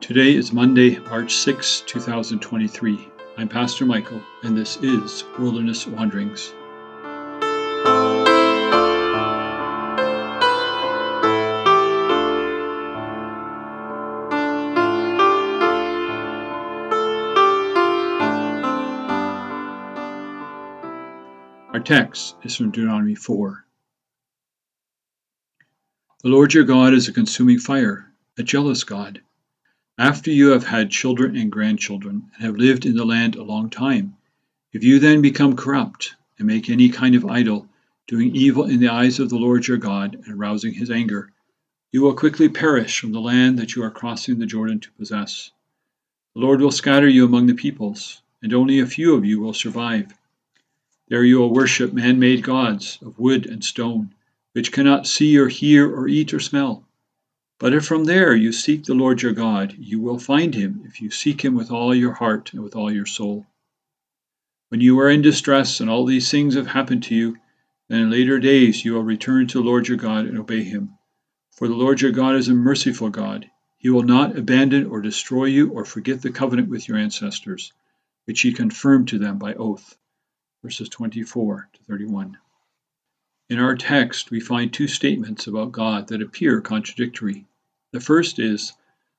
Today is Monday, March 6, 2023. I'm Pastor Michael, and this is Wilderness Wanderings. Our text is from Deuteronomy 4. The Lord your God is a consuming fire, a jealous God. After you have had children and grandchildren, and have lived in the land a long time, if you then become corrupt and make any kind of idol, doing evil in the eyes of the Lord your God and arousing his anger, you will quickly perish from the land that you are crossing the Jordan to possess. The Lord will scatter you among the peoples, and only a few of you will survive. There you will worship man-made gods of wood and stone, which cannot see or hear or eat or smell. But if from there you seek the Lord your God, you will find him if you seek him with all your heart and with all your soul. When you are in distress and all these things have happened to you, then in later days you will return to the Lord your God and obey him. For the Lord your God is a merciful God. He will not abandon or destroy you or forget the covenant with your ancestors, which he confirmed to them by oath. Verses 24 to 31. In our text, we find two statements about God that appear contradictory. The first is,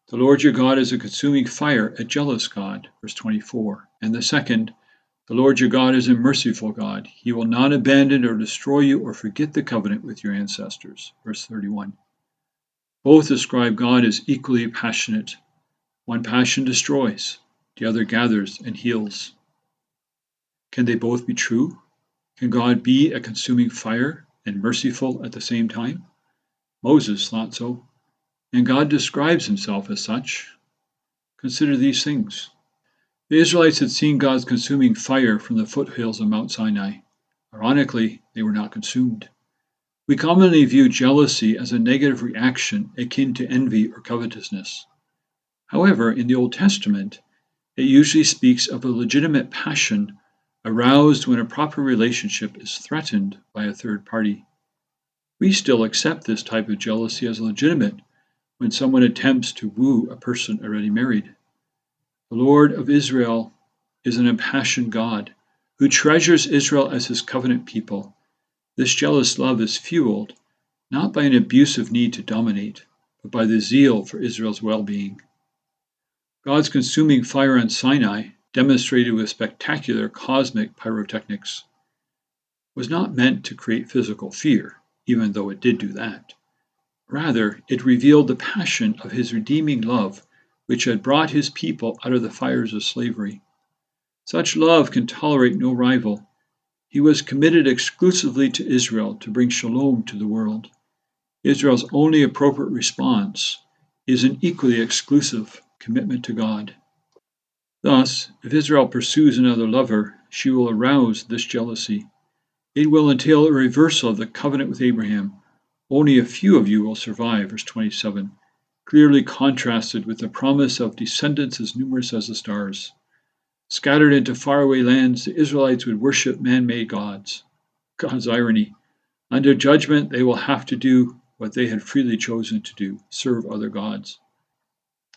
the Lord your God is a consuming fire, a jealous God, verse 24. And the second, the Lord your God is a merciful God. He will not abandon or destroy you or forget the covenant with your ancestors, verse 31. Both describe God as equally passionate. One passion destroys, the other gathers and heals. Can they both be true? Can God be a consuming fire and merciful at the same time? Moses thought so, and God describes himself as such. Consider these things. The Israelites had seen God's consuming fire from the foothills of Mount Sinai. Ironically, they were not consumed. We commonly view jealousy as a negative reaction akin to envy or covetousness. However, in the Old Testament, it usually speaks of a legitimate passion aroused when a proper relationship is threatened by a third party. We still accept this type of jealousy as legitimate when someone attempts to woo a person already married. The Lord of Israel is an impassioned God who treasures Israel as his covenant people. This jealous love is fueled not by an abusive need to dominate, but by the zeal for Israel's well-being. God's consuming fire on Sinai, demonstrated with spectacular cosmic pyrotechnics, was not meant to create physical fear, even though it did do that. Rather, it revealed the passion of his redeeming love, which had brought his people out of the fires of slavery. Such love can tolerate no rival. He was committed exclusively to Israel to bring shalom to the world. Israel's only appropriate response is an equally exclusive commitment to God. Thus, if Israel pursues another lover, she will arouse this jealousy. It will entail a reversal of the covenant with Abraham. Only a few of you will survive, verse 27, clearly contrasted with the promise of descendants as numerous as the stars. Scattered into faraway lands, the Israelites would worship man-made gods. God's irony. Under judgment, they will have to do what they had freely chosen to do, serve other gods.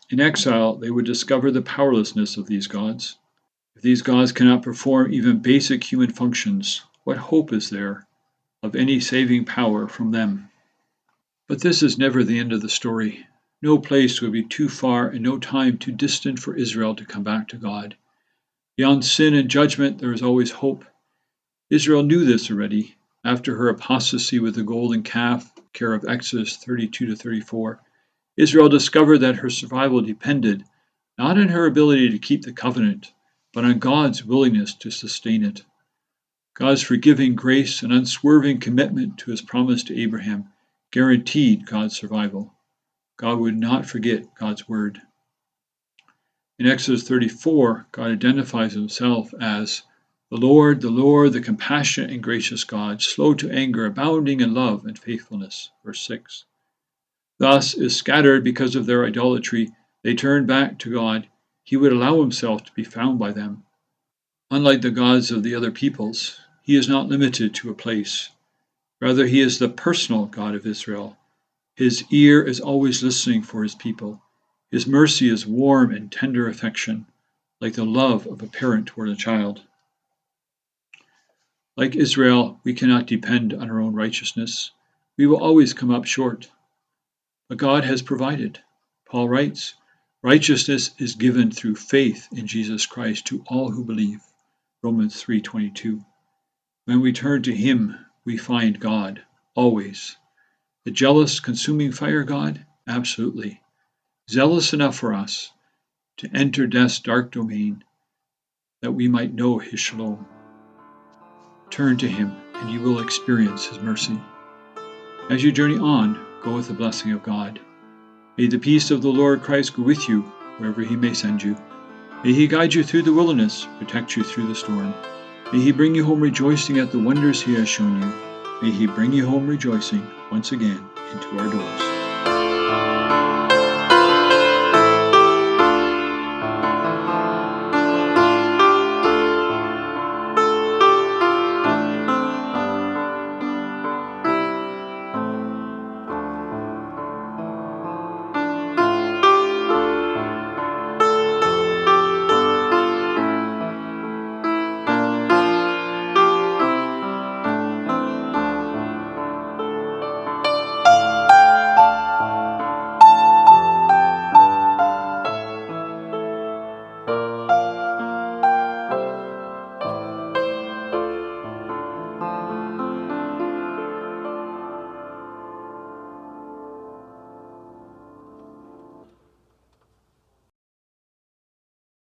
In exile, they would discover the powerlessness of these gods. If these gods cannot perform even basic human functions, what hope is there of any saving power from them? But this is never the end of the story. No place would be too far and no time too distant for Israel to come back to God. Beyond sin and judgment, there is always hope. Israel knew this already. After her apostasy with the golden calf, care of Exodus 32 to 34, Israel discovered that her survival depended not on her ability to keep the covenant, but on God's willingness to sustain it. God's forgiving grace and unswerving commitment to his promise to Abraham guaranteed God's survival. God would not forget God's word. In Exodus 34, God identifies himself as the Lord, the compassionate and gracious God, slow to anger, abounding in love and faithfulness. Verse 6. Thus, if scattered because of their idolatry, they turned back to God, he would allow himself to be found by them. Unlike the gods of the other peoples, he is not limited to a place. Rather, he is the personal God of Israel. His ear is always listening for his people. His mercy is warm and tender affection, like the love of a parent toward a child. Like Israel, we cannot depend on our own righteousness. We will always come up short. But God has provided. Paul writes, righteousness is given through faith in Jesus Christ to all who believe. Romans 3:22. When we turn to Him, we find God, always. The jealous, consuming fire God? Absolutely. Zealous enough for us to enter death's dark domain, that we might know His shalom. Turn to Him, and you will experience His mercy. As you journey on, go with the blessing of God. May the peace of the Lord Christ go with you wherever He may send you. May He guide you through the wilderness, protect you through the storm. May He bring you home rejoicing at the wonders He has shown you. May He bring you home rejoicing once again into our doors.